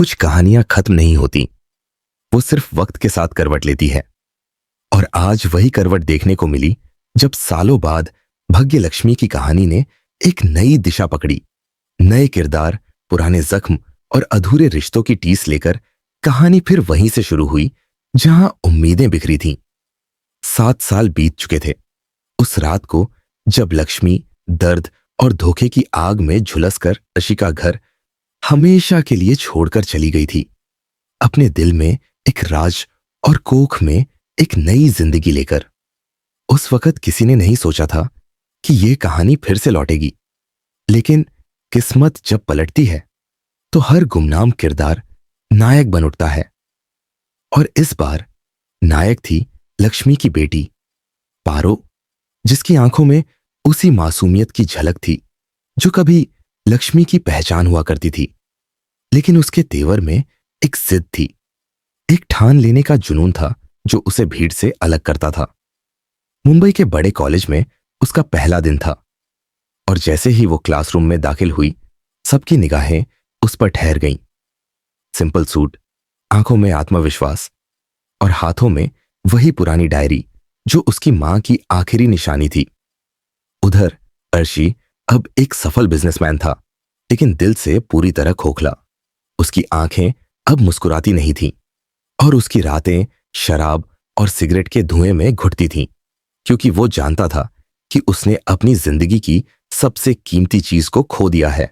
कुछ कहानियां खत्म नहीं होती, वो सिर्फ वक्त के साथ करवट लेती है। और आज वही करवट देखने को मिली जब सालों बाद भाग्य लक्ष्मी की कहानी ने एक नई दिशा पकड़ी। नए किरदार, पुराने जख्म और अधूरे रिश्तों की टीस लेकर कहानी फिर वहीं से शुरू हुई जहां उम्मीदें बिखरी थीं। 7 साल बीत चुके थे उस रात को जब लक्ष्मी दर्द और धोखे की आग में झुलसकर ऋषि का घर हमेशा के लिए छोड़कर चली गई थी, अपने दिल में एक राज और कोख में एक नई जिंदगी लेकर। उस वक्त किसी ने नहीं सोचा था कि यह कहानी फिर से लौटेगी, लेकिन किस्मत जब पलटती है तो हर गुमनाम किरदार नायक बन उठता है। और इस बार नायक थी लक्ष्मी की बेटी पारो, जिसकी आंखों में उसी मासूमियत की झलक थी जो कभी लक्ष्मी की पहचान हुआ करती थी। लेकिन उसके तेवर में एक जिद थी, एक ठान लेने का जुनून था जो उसे भीड़ से अलग करता था। मुंबई के बड़े कॉलेज में उसका पहला दिन था और जैसे ही वो क्लासरूम में दाखिल हुई, सबकी निगाहें उस पर ठहर गईं। सिंपल सूट, आंखों में आत्मविश्वास और हाथों में वही पुरानी डायरी जो उसकी मां की आखिरी निशानी थी। उधर अर्शी अब एक सफल बिजनेसमैन था, लेकिन दिल से पूरी तरह खोखला। उसकी आंखें अब मुस्कुराती नहीं थीं और उसकी रातें शराब और सिगरेट के धुएं में घुटती थीं, क्योंकि वो जानता था कि उसने अपनी जिंदगी की सबसे कीमती चीज को खो दिया है,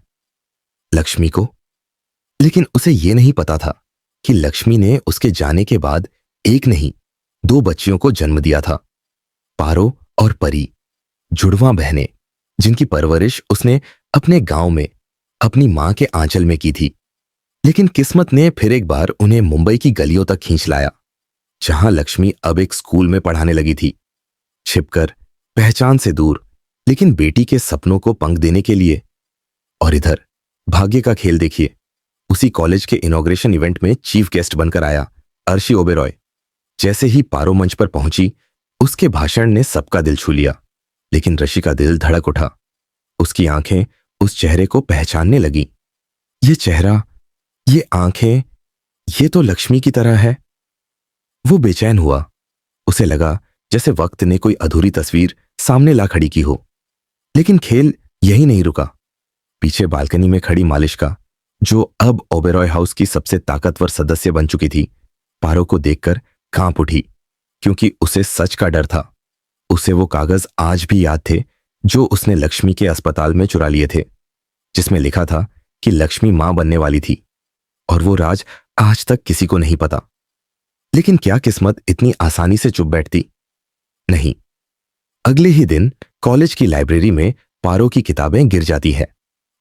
लक्ष्मी को। लेकिन उसे यह नहीं पता था कि लक्ष्मी ने उसके जाने के बाद एक नहीं, 2 बच्चियों को जन्म दिया था, पारो और परी, जुड़वां बहनें, जिनकी परवरिश उसने अपने गांव में अपनी मां के आंचल में की थी। लेकिन किस्मत ने फिर एक बार उन्हें मुंबई की गलियों तक खींच लाया, जहां लक्ष्मी अब एक स्कूल में पढ़ाने लगी थी, छिपकर, पहचान से दूर, लेकिन बेटी के सपनों को पंख देने के लिए। और इधर भाग्य का खेल देखिए, उसी कॉलेज के इनॉग्रेशन इवेंट में चीफ गेस्ट बनकर आया अर्शी ओबेरॉय। जैसे ही पारो मंच पर पहुंची, उसके भाषण ने सबका दिल छू लिया, लेकिन ऋषि का दिल धड़क उठा। उसकी आंखें उस चेहरे को पहचानने लगीं। ये चेहरा, ये आंखें, ये तो लक्ष्मी की तरह है। वो बेचैन हुआ। उसे लगा जैसे वक्त ने कोई अधूरी तस्वीर सामने ला खड़ी की हो। लेकिन खेल यही नहीं रुका। पीछे बालकनी में खड़ी मालिश्का, जो अब ओबेरॉय हाउस की सबसे ताकतवर सदस्य बन चुकी थी, पारो को देखकर कांप उठी, क्योंकि उसे सच का डर था। उसे वो कागज आज भी याद थे जो उसने लक्ष्मी के अस्पताल में चुरा लिए थे, जिसमें लिखा था कि लक्ष्मी मां बनने वाली थी। और वो राज आज तक किसी को नहीं पता। लेकिन क्या किस्मत इतनी आसानी से चुप बैठती? नहीं। अगले ही दिन कॉलेज की लाइब्रेरी में पारो की किताबें गिर जाती है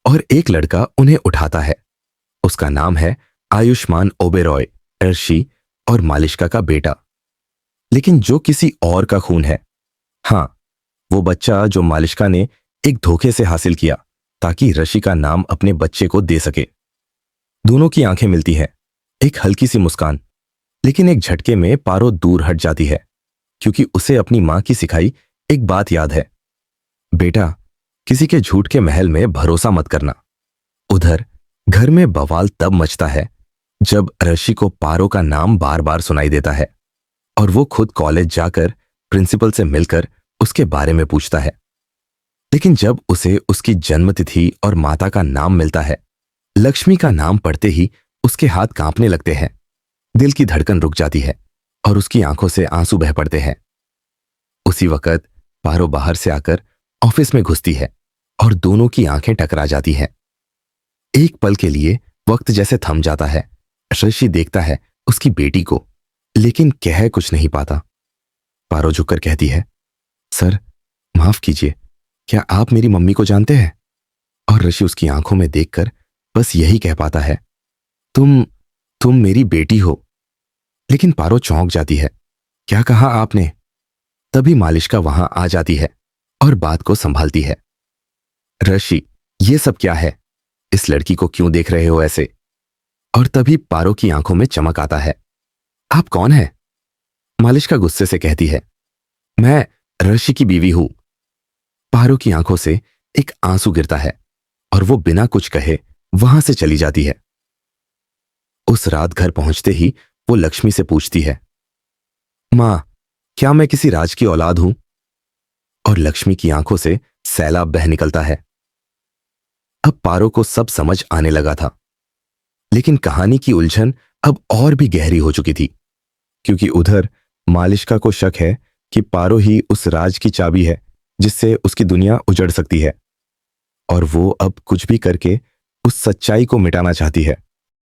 और एक लड़का उन्हें उठाता है। उसका नाम है आयुष्मान ओबेरॉय, अर्शी और मालिश्का का बेटा। लेकिन जो किसी और का खून है। हां, वो बच्चा जो मालिश्का ने एक धोखे से हासिल किया ताकि ऋषि का नाम अपने बच्चे को दे सके। दोनों की आंखें मिलती हैं, एक हल्की सी मुस्कान। लेकिन एक झटके में पारो दूर हट जाती है, क्योंकि उसे अपनी मां की सिखाई एक बात याद है, बेटा, किसी के झूठ के महल में भरोसा मत करना। उधर घर में बवाल तब मचता है जब ऋषि को पारो का नाम बार बार सुनाई देता है और वो खुद कॉलेज जाकर प्रिंसिपल से मिलकर उसके बारे में पूछता है। लेकिन जब उसे उसकी जन्मतिथि और माता का नाम मिलता है, लक्ष्मी का नाम पढ़ते ही उसके हाथ कांपने लगते हैं, दिल की धड़कन रुक जाती है और उसकी आंखों से आंसू बह पड़ते हैं। उसी वक्त पारो बाहर से आकर ऑफिस में घुसती है और दोनों की आंखें टकरा जाती हैं। एक पल के लिए वक्त जैसे थम जाता है। ऋषि देखता है उसकी बेटी को, लेकिन कह कुछ नहीं पाता। पारो झुककर कहती है, सर, माफ कीजिए, क्या आप मेरी मम्मी को जानते हैं? और ऋषि उसकी आंखों में देखकर बस यही कह पाता है, तुम मेरी बेटी हो। लेकिन पारो चौंक जाती है। क्या कहा आपने? तभी मालिश्का वहां आ जाती है और बात को संभालती है। ऋषि, ये सब क्या है? इस लड़की को क्यों देख रहे हो ऐसे? और तभी पारो की आंखों में चमक आता है। आप कौन हैं? मालिश्का गुस्से से कहती है, मैं ऋषि की बीवी हूं। पारो की आंखों से एक आंसू गिरता है और वो बिना कुछ कहे वहां से चली जाती है। उस रात घर पहुंचते ही वो लक्ष्मी से पूछती है, मां, क्या मैं किसी राज की औलाद हूं? और लक्ष्मी की आंखों से सैलाब बह निकलता है। अब पारो को सब समझ आने लगा था, लेकिन कहानी की उलझन अब और भी गहरी हो चुकी थी, क्योंकि उधर मालिश्का को शक है कि पारो ही उस राज की चाबी है जिससे उसकी दुनिया उजड़ सकती है, और वो अब कुछ भी करके उस सच्चाई को मिटाना चाहती है।